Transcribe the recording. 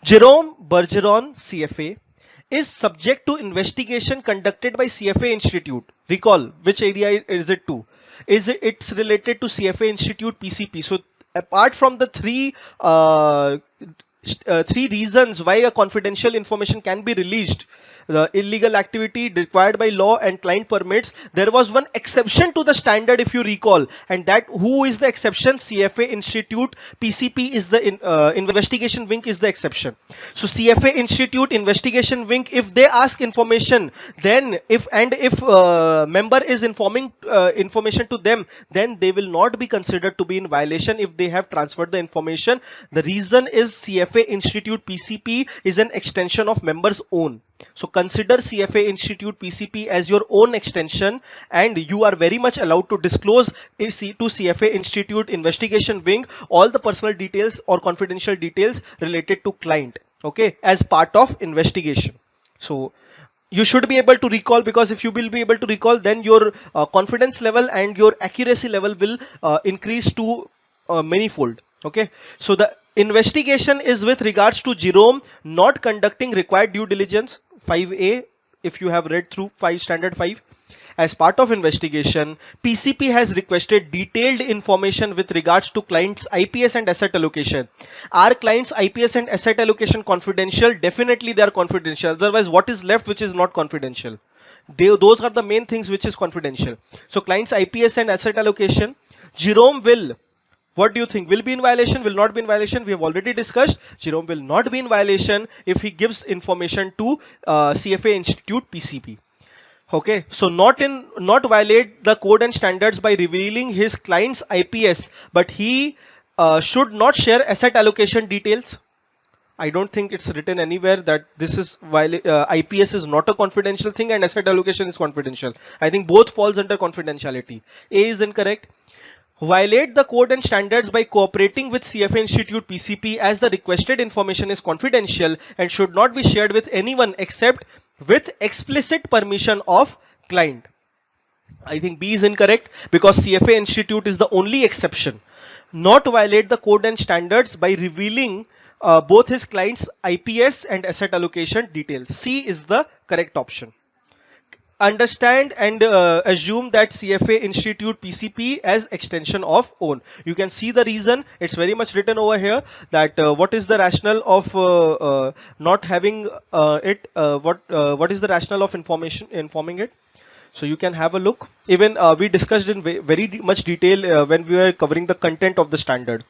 Jerome Bergeron, CFA, is subject to investigation conducted by CFA Institute. Recall, which area is it to? It's related to CFA Institute PCP. So apart from the three reasons why a confidential information can be released, the illegal activity required by law and client permits, there was one exception to the standard, if you recall, and that who is the exception? CFA Institute PCP is the investigation wing is the exception. So CFA Institute investigation wing, if they ask information, then if member is informing information to them, then they will not be considered to be in violation if they have transferred the information. The reason is CFA Institute PCP is an extension of members own. So consider CFA Institute PCP as your own extension, and you are very much allowed to disclose to CFA Institute investigation wing all the personal details or confidential details related to client, okay, as part of investigation. So you should be able to recall, because if you will be able to recall, then your confidence level and your accuracy level will increase to manyfold. Okay, so the investigation is with regards to Jerome not conducting required due diligence, 5A, if you have read through standard 5. As part of investigation, PCP has requested detailed information with regards to clients' IPS and asset allocation. Are clients' IPS and asset allocation confidential? Definitely they are confidential. Otherwise, what is left which is not confidential? Those are the main things which is confidential. So clients' IPS and asset allocation, Jerome will, what do you think, will be in violation, will not be in violation? We have already discussed. Jerome will not be in violation if he gives information to CFA Institute PCP. Okay, so not violate the code and standards by revealing his client's IPS, but he should not share asset allocation details. I don't think it's written anywhere that this is IPS is not a confidential thing and asset allocation is confidential. I think both falls under confidentiality. A is incorrect. Violate the code and standards by cooperating with CFA Institute PCP, as the requested information is confidential and should not be shared with anyone except with explicit permission of client. I think B is incorrect, because CFA Institute is the only exception. Not violate the code and standards by revealing both his client's IPS and asset allocation details. C is the correct option. Understand and assume that CFA Institute PCP as extension of own. You can see the reason. It's very much written over here that what is the rationale of not having it. What is the rationale of informing it? So you can have a look. Even we discussed in very much detail when we were covering the content of the standard.